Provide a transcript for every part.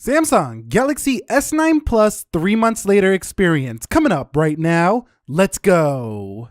Samsung Galaxy S9 Plus 3 months later experience coming up right now. Let's go.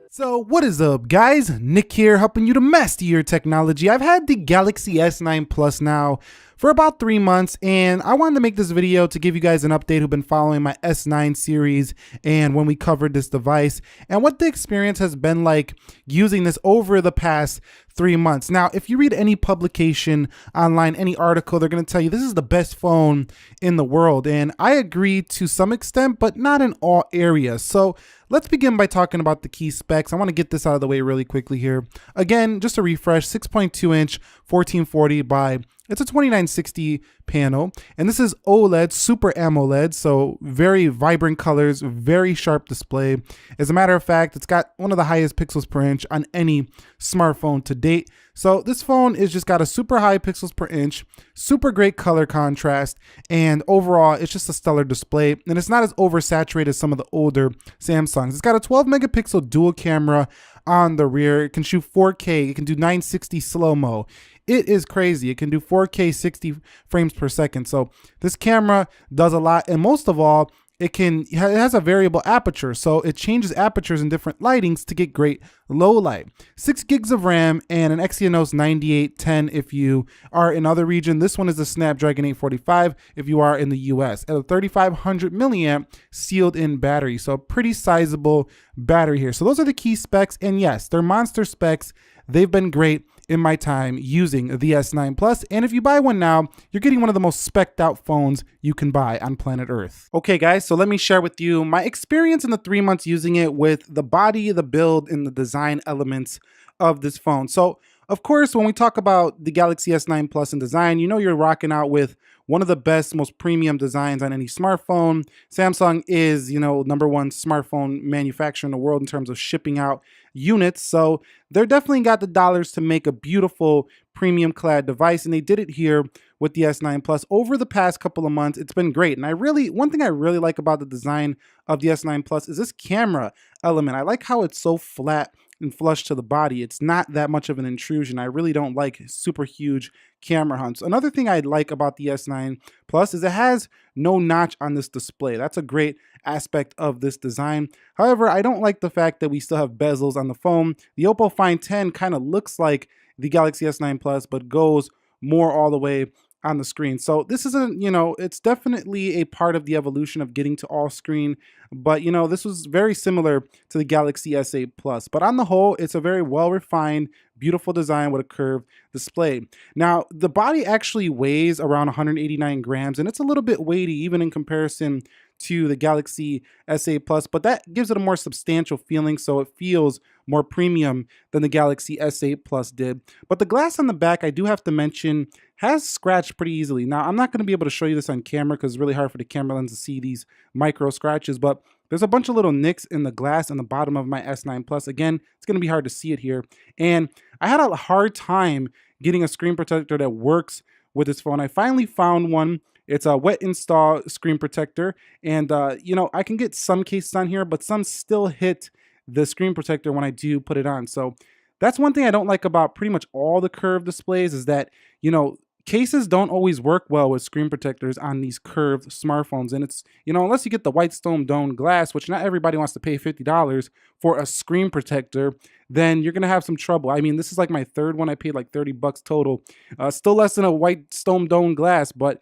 So what is up, guys? Nick here, helping you to master your technology. I've had the Galaxy S9 Plus now for about 3 months, and I wanted to make this video to give you guys an update who've been following my S9 series and when we covered this device and what the experience has been like using this over the past 3 months. Now, if you read any publication online, any article, they're going to tell you this is the best phone in the world. And I agree to some extent, but not in all areas. So let's begin by talking about the key specs. I want to get this out of the way really quickly here. Again, just a refresh, 6.2 inch, 1440 by, it's a 2960 panel, and this is OLED, Super AMOLED, so very vibrant colors, very sharp display. As a matter of fact, it's got one of the highest pixels per inch on any smartphone to date. So this phone is just got a super high pixels per inch, super great color contrast, and overall it's just a stellar display, and it's not as oversaturated as some of the older Samsungs. It's got a 12 megapixel dual camera on the rear. It can shoot 4K, it can do 960 slow-mo. It is crazy. It can do 4K 60 frames per second. So this camera does a lot, and most of all, it has a variable aperture, so it changes apertures in different lightings to get great low light. 6 gigs of RAM and an Exynos 9810 if you are in other region. This one is the Snapdragon 845 if you are in the US. At a 3500 milliamp sealed in battery, so a pretty sizable battery here. So those are the key specs, and yes, they're monster specs. They've been great in my time using the S9 Plus, and if you buy one now, you're getting one of the most specced out phones you can buy on planet Earth. Okay guys, so let me share with you my experience in the 3 months using it with the body, the build, and the design elements of this phone. So of course, when we talk about the Galaxy S9 Plus in design, you know you're rocking out with one of the best, most premium designs on any smartphone. Samsung is, #1 smartphone manufacturer in the world in terms of shipping out units. So they're definitely got the dollars to make a beautiful premium clad device. And they did it here with the S9 Plus. Over the past couple of months, it's been great. And one thing I really like about the design of the S9 Plus is this camera element. I like how it's so flat and flush to the body. It's not that much of an intrusion. I really don't like super huge camera hunts. Another thing I like about the S9 Plus is it has no notch on this display. That's a great aspect of this design. However, I don't like the fact that we still have bezels on the phone. The Oppo Find 10 kind of looks like the Galaxy S9 Plus, but goes more all the way on the screen. So this isn't, it's definitely a part of the evolution of getting to all screen, but this was very similar to the Galaxy S8 Plus. But on the whole, it's a very well-refined, beautiful design with a curved display. Now, the body actually weighs around 189 grams, and it's a little bit weighty even in comparison to the Galaxy S8 Plus, but that gives it a more substantial feeling, so it feels more premium than the Galaxy S8 Plus did. But the glass on the back, I do have to mention, has scratched pretty easily. Now, I'm not going to be able to show you this on camera because it's really hard for the camera lens to see these micro scratches, but there's a bunch of little nicks in the glass on the bottom of my S9 Plus. Again, it's going to be hard to see it here. And I had a hard time getting a screen protector that works with this phone. I finally found one. It's a wet install screen protector, and I can get some cases on here, but some still hit the screen protector when I do put it on. So that's one thing I don't like about pretty much all the curved displays is that, cases don't always work well with screen protectors on these curved smartphones. And it's, unless you get the Whitestone Dome glass, which not everybody wants to pay $50 for a screen protector, then you're going to have some trouble. I mean, this is like my third one. I paid like $30 total. Still less than a Whitestone Dome glass, but,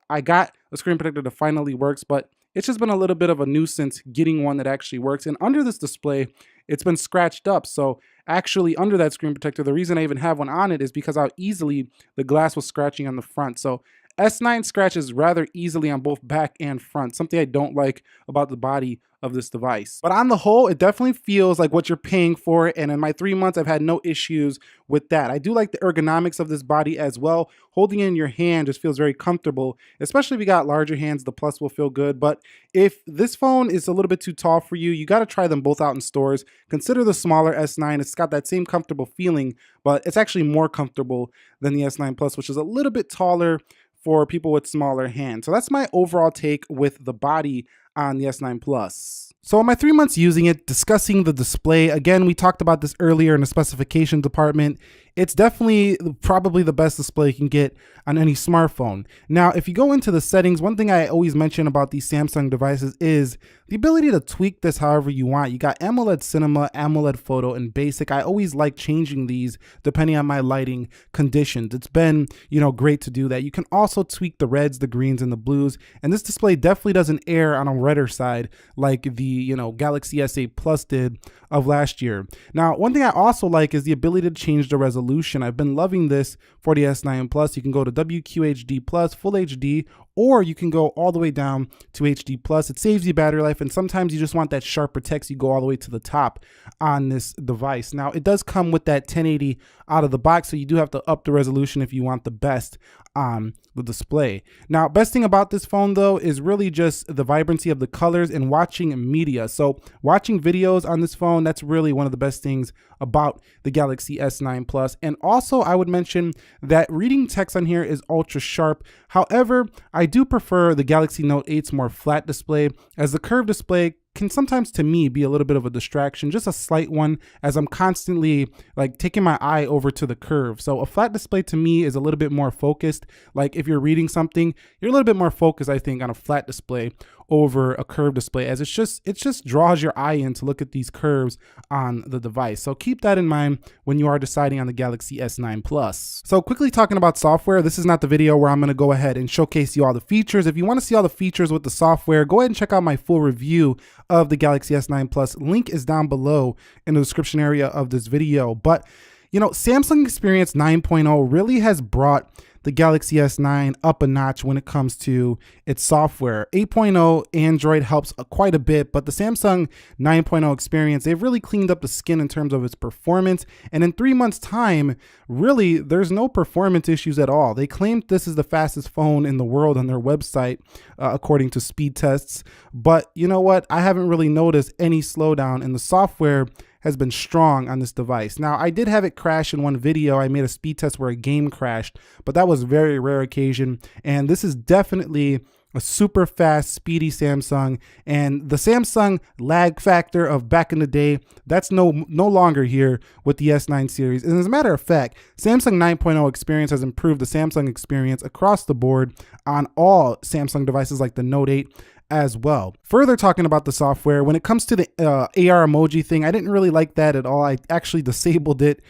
I got a screen protector that finally works, but it's just been a little bit of a nuisance getting one that actually works. And under this display, it's been scratched up. So actually under that screen protector, the reason I even have one on it is because how easily the glass was scratching on the front. So S9 scratches rather easily on both back and front, something I don't like about the body of this device. But on the whole, it definitely feels like what you're paying for, and in my 3 months, I've had no issues with that. I do like the ergonomics of this body as well. Holding it in your hand just feels very comfortable, especially if you got larger hands, the Plus will feel good. But if this phone is a little bit too tall for you, you got to try them both out in stores. Consider the smaller S9. It's got that same comfortable feeling, but it's actually more comfortable than the S9 Plus, which is a little bit taller for people with smaller hands. So that's my overall take with the body on the S9 Plus. So in my 3 months using it, discussing the display, again, we talked about this earlier in the specification department. It's definitely probably the best display you can get on any smartphone. Now, if you go into the settings, one thing I always mention about these Samsung devices is the ability to tweak this however you want. You got AMOLED Cinema, AMOLED Photo, and Basic. I always like changing these depending on my lighting conditions. It's been, great to do that. You can also tweak the reds, the greens, and the blues. And this display definitely doesn't err on a redder side like the, Galaxy S8 Plus did of last year. Now, one thing I also like is the ability to change the resolution. I've been loving this for the S9 Plus. You can go to WQHD Plus, Full HD, or you can go all the way down to HD Plus. It saves you battery life, and sometimes you just want that sharper text. You go all the way to the top on this device. Now, it does come with that 1080 out of the box, so you do have to up the resolution if you want the best on the display. Now, best thing about this phone though is really just the vibrancy of the colors and watching media. So watching videos on this phone, that's really one of the best things about the Galaxy S9 Plus. And also I would mention that reading text on here is ultra sharp. However, I do prefer the Galaxy Note 8's more flat display, as the curved display can sometimes, to me, be a little bit of a distraction, just a slight one, as I'm constantly like taking my eye over to the curve. So a flat display to me is a little bit more focused. Like if you're reading something, you're a little bit more focused, I think, on a flat display over a curved display, as it just draws your eye in to look at these curves on the device. So keep that in mind when you are deciding on the Galaxy S9 Plus. So quickly talking about software, this is not the video where I'm going to go ahead and showcase you all the features. If you want to see all the features with the software, go ahead and check out my full review of the Galaxy S9 Plus. Link is down below in the description area of this video. But Samsung Experience 9.0 really has brought the Galaxy S9 up a notch when it comes to its software. 8.0 Android helps quite a bit, but the Samsung 9.0 experience, they've really cleaned up the skin in terms of its performance. And in 3 months' time, really, there's no performance issues at all. They claimed this is the fastest phone in the world on their website, according to speed tests. But you know what? I haven't really noticed any slowdown, and the software has been strong on this device. Now, I did have it crash in one video. I made a speed test where a game crashed, but that was a very rare occasion. And this is definitely a super fast, speedy Samsung. And the Samsung lag factor of back in the day, that's no longer here with the S9 series. And as a matter of fact, Samsung 9.0 experience has improved the Samsung experience across the board on all Samsung devices like the Note 8 as well. Further talking about the software, when it comes to the AR emoji thing, I didn't really like that at all. I actually disabled it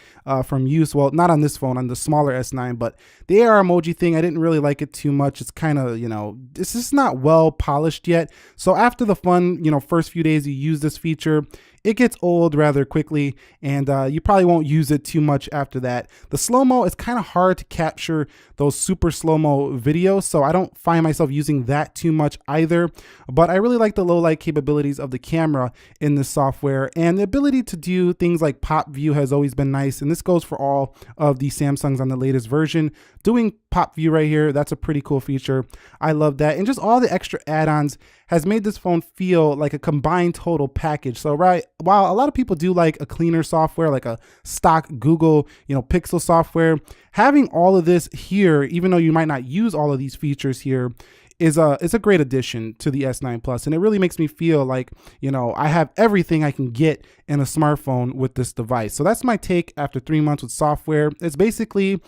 from use. Well, not on this phone, on the smaller S9, but the AR emoji thing, I didn't really like it too much. It's kind of, it's just not well polished yet. So after the fun, first few days you use this feature, it gets old rather quickly, and you probably won't use it too much after that. The slow-mo is kind of hard to capture those super slow-mo videos, so I don't find myself using that too much either. But I really like the low light capabilities of the camera in this software, and the ability to do things like pop view has always been nice, and this goes for all of the Samsungs on the latest version. Doing pop view right here, that's a pretty cool feature. I love that, and just all the extra add-ons has made this phone feel like a combined total package. So while a lot of people do like a cleaner software, like a stock Google, Pixel software, having all of this here, even though you might not use all of these features here, is a great addition to the S9 Plus. And it really makes me feel like, I have everything I can get in a smartphone with this device. So that's my take after 3 months with software. It's basically,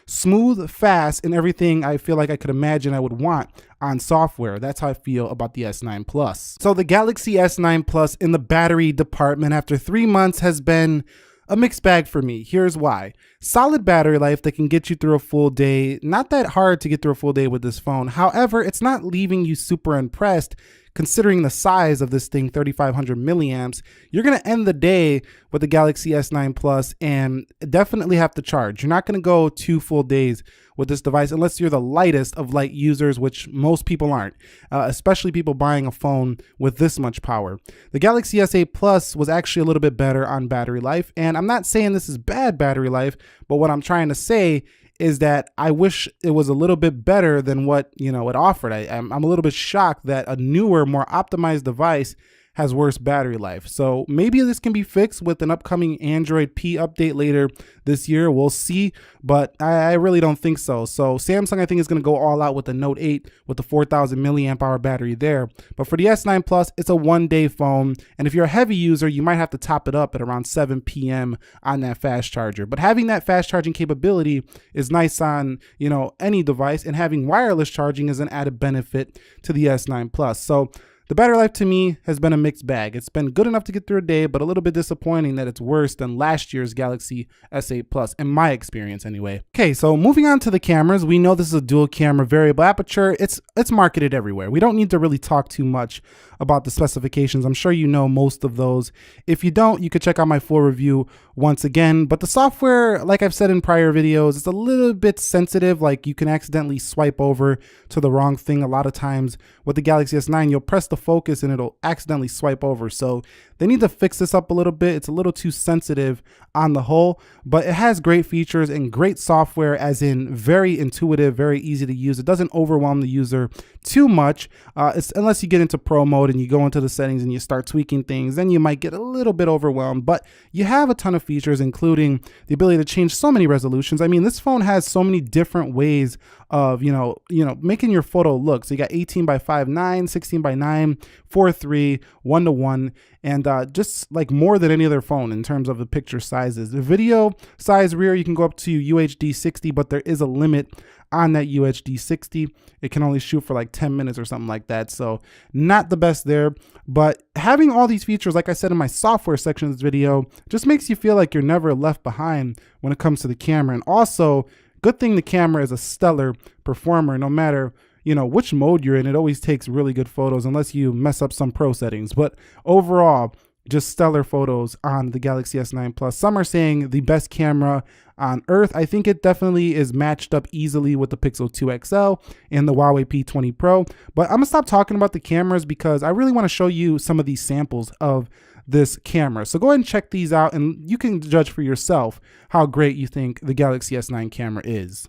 smooth, fast, and everything I feel like I could imagine I would want on software. That's how I feel about the S9 Plus. So the Galaxy S9 Plus in the battery department after 3 months has been a mixed bag for me. Here's why. Solid battery life that can get you through a full day. Not that hard to get through a full day with this phone. However, it's not leaving you super impressed considering the size of this thing, 3,500 milliamps. You're going to end the day with the Galaxy S9 Plus and definitely have to charge. You're not going to go 2 full days with this device unless you're the lightest of light users, which most people aren't, especially people buying a phone with this much power. The Galaxy S8 Plus was actually a little bit better on battery life, and I'm not saying this is bad battery life, but what I'm trying to say is that I wish it was a little bit better than what it offered. I'm a little bit shocked that a newer, more optimized device has worse battery life. So maybe this can be fixed with an upcoming Android P update later this year. We'll see, but I really don't think so. So Samsung, I think, is going to go all out with the Note 8 with the 4,000 milliamp hour battery there. But for the S9 Plus, it's a one-day phone. And if you're a heavy user, you might have to top it up at around 7 p.m. on that fast charger. But having that fast charging capability is nice on, you know, any device, and having wireless charging is an added benefit to the S9 Plus. So the battery life to me has been a mixed bag. It's been good enough to get through a day, but a little bit disappointing that it's worse than last year's Galaxy S8 Plus, in my experience anyway. Okay, so moving on to the cameras, we know this is a dual camera variable aperture. It's marketed everywhere. We don't need to really talk too much about the specifications. I'm sure you know most of those. If you don't, you could check out my full review once again. But the software, like I've said in prior videos, it's a little bit sensitive. Like you can accidentally swipe over to the wrong thing. A lot of times with the Galaxy S9, you'll press the focus and it'll accidentally swipe over. So they need to fix this up a little bit. It's a little too sensitive on the whole, but it has great features and great software, as in very intuitive, very easy to use. It doesn't overwhelm the user too much, unless you get into pro mode and you go into the settings and you start tweaking things, then you might get a little bit overwhelmed. But you have a ton of features, including the ability to change so many resolutions. I mean, this phone has so many different ways of, you know, making your photo look. So you got 18 by 5.9, 16 by 9, 4:3, 1:1, and just like more than any other phone in terms of the picture sizes. The video size rear, you can go up to UHD 60, but there is a limit on that UHD 60. It can only shoot for like 10 minutes or something like that. So not the best there, but having all these features, like I said in my software section of this video, just makes you feel like you're never left behind when it comes to the camera. And also, good thing the camera is a stellar performer. No matter, you know, which mode you're in, it always takes really good photos unless you mess up some pro settings. But overall, just stellar photos on the Galaxy S9 Plus. Some are saying the best camera on earth. I think it definitely is matched up easily with the Pixel 2 XL and the Huawei P20 Pro. But I'm gonna stop talking about the cameras because I really want to show you some of these samples of this camera. So go ahead and check these out and you can judge for yourself how great you think the Galaxy S9 camera is.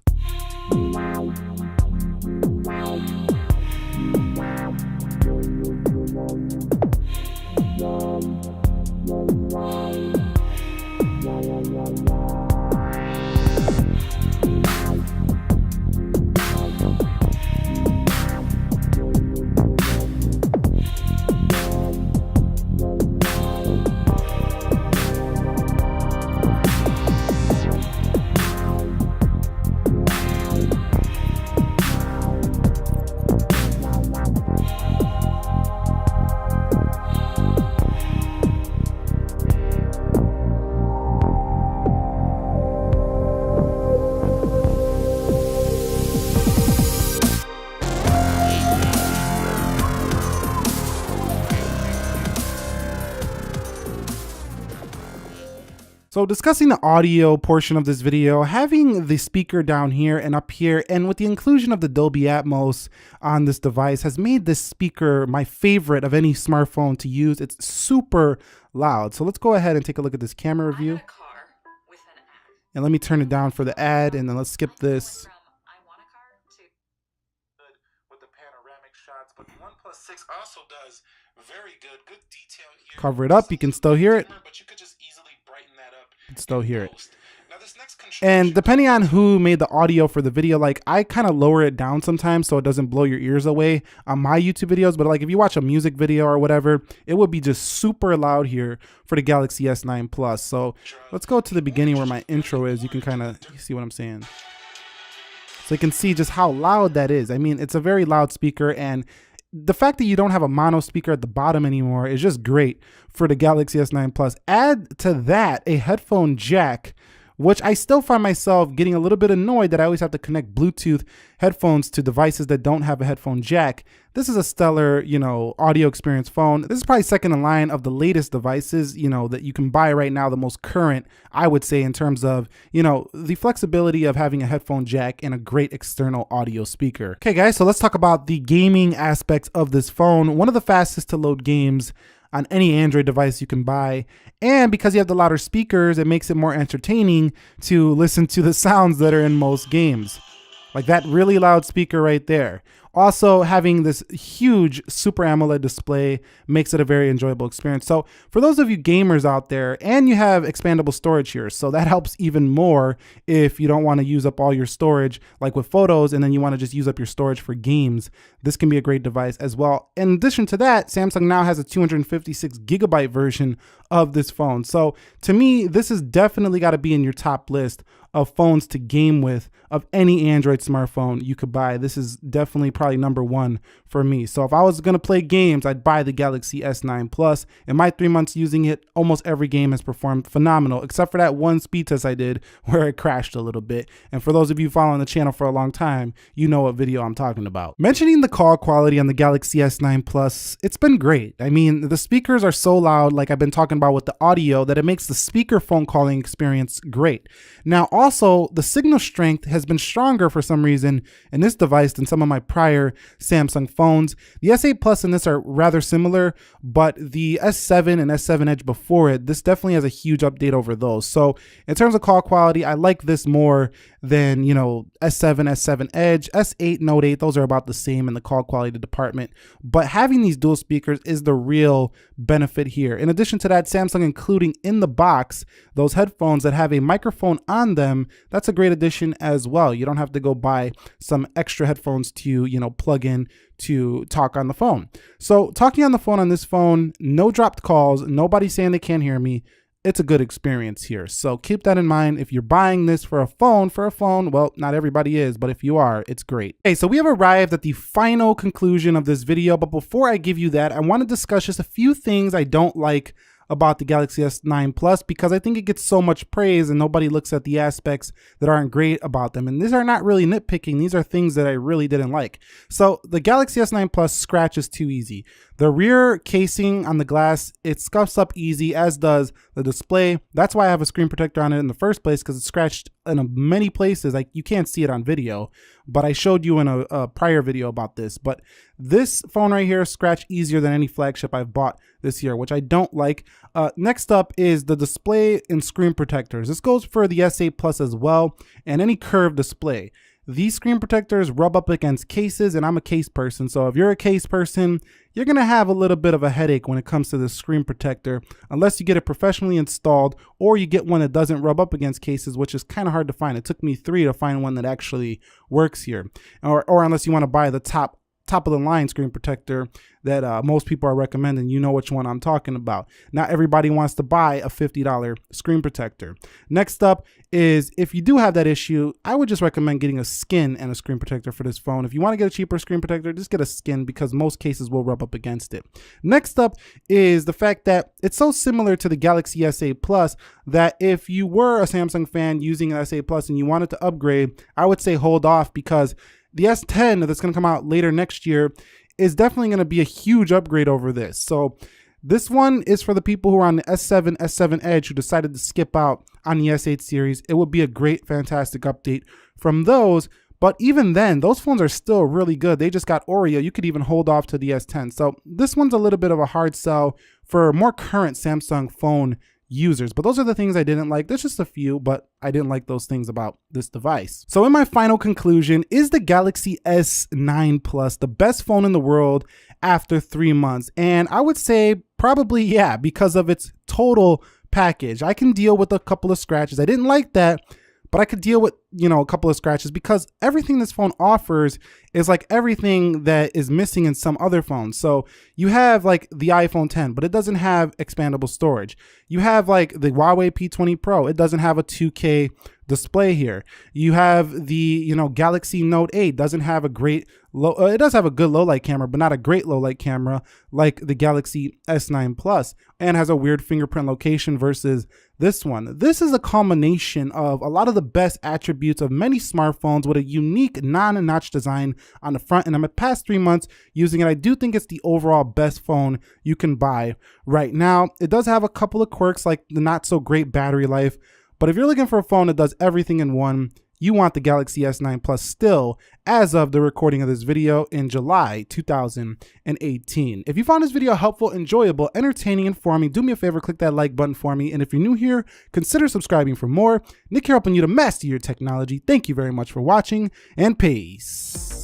So discussing the audio portion of this video, having the speaker down here and up here, and with the inclusion of the Dolby Atmos on this device has made this speaker my favorite of any smartphone to use. It's super loud. So let's go ahead and take a look at this camera review. And let me turn it down for the ad, and then let's skip this. With the panoramic shots, but the OnePlus 6 also does very good detail here. Cover it up, you can still hear it. But you could just easily brighten that up. You can still hear it. And depending on who made the audio for the video, like I kind of lower it down sometimes so it doesn't blow your ears away on my YouTube videos. But like if you watch a music video or whatever, it would be just super loud here for the Galaxy S9 Plus. So let's go to the beginning where my intro is. You can kind of see what I'm saying. So you can see just how loud that is. I mean, it's a very loud speaker, and the fact that you don't have a mono speaker at the bottom anymore is just great for the Galaxy S9 Plus. Add to that a headphone jack, which I still find myself getting a little bit annoyed that I always have to connect Bluetooth headphones to devices that don't have a headphone jack. This is a stellar, audio experience phone. This is probably second in line of the latest devices, that you can buy right now, the most current, I would say, in terms of, the flexibility of having a headphone jack and a great external audio speaker. Okay, guys, so let's talk about the gaming aspects of this phone. One of the fastest to load games on any Android device you can buy. And because you have the louder speakers, it makes it more entertaining to listen to the sounds that are in most games. Like that really loud speaker right there. Also, having this huge Super AMOLED display makes it a very enjoyable experience. So for those of you gamers out there, and you have expandable storage here, so that helps even more if you don't want to use up all your storage like with photos and then you want to just use up your storage for games. This can be a great device as well. In addition to that, Samsung now has a 256 gigabyte version of this phone. So to me, this has definitely got to be in your top list of phones to game with of any Android smartphone you could buy. This is definitely probably number one for me. So if I was going to play games, I'd buy the Galaxy S9 Plus. In my 3 months using it, almost every game has performed phenomenal, except for that one speed test I did where it crashed a little bit. And for those of you following the channel for a long time, you know what video I'm talking about. Mentioning the call quality on the Galaxy S9 Plus, it's been great. I mean, the speakers are so loud, like I've been talking about with the audio, that it makes the speaker phone calling experience great. Now, also, the signal strength has been stronger for some reason in this device than some of my prior Samsung phones. The S8 Plus and this are rather similar, but the S7 and S7 Edge before it, this definitely has a huge update over those. So in terms of call quality, I like this more than, you know, S7, S7 Edge, S8, Note 8, those are about the same in the call quality department. But having these dual speakers is the real benefit here. In addition to that, Samsung including in the box those headphones that have a microphone on them, that's a great addition as well. You don't have to go buy some extra headphones to, you know, plug in to talk on the phone. So talking on the phone on this phone, no dropped calls, nobody saying they can't hear me. It's a good experience here. So keep that in mind. If you're buying this for a phone, well, not everybody is, but if you are, it's great. Okay, so we have arrived at the final conclusion of this video, but before I give you that, I want to discuss just a few things I don't like about the Galaxy S9 Plus, because I think it gets so much praise and nobody looks at the aspects that aren't great about them. And these are not really nitpicking. These are things that I really didn't like. So the Galaxy S9 Plus scratches too easy. The rear casing on the glass, it scuffs up easy, as does the display. That's why I have a screen protector on it in the first place, because it's scratched in many places. Like, you can't see it on video, but I showed you in a prior video about this. But this phone right here scratched easier than any flagship I've bought this year, which I don't like. Next up is the display and screen protectors. This goes for the S8 Plus as well, and any curved display. These screen protectors rub up against cases, and I'm a case person. So if you're a case person, you're going to have a little bit of a headache when it comes to the screen protector, unless you get it professionally installed or you get one that doesn't rub up against cases, which is kind of hard to find. It took me 3 to find one that actually works here, or unless you want to buy the top of the line screen protector that most people are recommending. You know which one I'm talking about. Not everybody wants to buy a $50 screen protector. Next up is, if you do have that issue, I would just recommend getting a skin and a screen protector for this phone. If you want to get a cheaper screen protector, just get a skin, because most cases will rub up against it. Next up is the fact that it's so similar to the Galaxy S8 Plus that if you were a Samsung fan using an S8 Plus and you wanted to upgrade, I would say hold off, because the S10 that's going to come out later next year is definitely going to be a huge upgrade over this. So this one is for the people who are on the S7, S7 Edge who decided to skip out on the S8 series. It would be a great, fantastic update from those. But even then, those phones are still really good. They just got Oreo. You could even hold off to the S10. So this one's a little bit of a hard sell for more current Samsung phone users. But those are the things I didn't like. There's just a few, but I didn't like those things about this device. So in my final conclusion, is the Galaxy S9 Plus the best phone in the world after 3 months? And I would say probably yeah, because of its total package. I can deal with a couple of scratches. I didn't like that, but I could deal with, you know, a couple of scratches, because everything this phone offers is like everything that is missing in some other phones. So you have like the iPhone 10, but it doesn't have expandable storage. You have like the Huawei P20 Pro. It doesn't have a 2K display here. You have the, you know, Galaxy Note 8 doesn't have a great low, it does have a good low light camera, but not a great low light camera like the Galaxy S9 Plus, and has a weird fingerprint location versus this one. This is a combination of a lot of the best attributes of many smartphones with a unique non-notch design on the front. And in the past 3 months using it, I do think it's the overall best phone you can buy right now. It does have a couple of quirks like the not so great battery life, but if you're looking for a phone that does everything in one, you want the Galaxy S9 Plus still, as of the recording of this video in July 2018. If you found this video helpful, enjoyable, entertaining, informing, do me a favor, click that like button for me. And if you're new here, consider subscribing for more. Nick here, helping you to master your technology. Thank you very much for watching, and peace.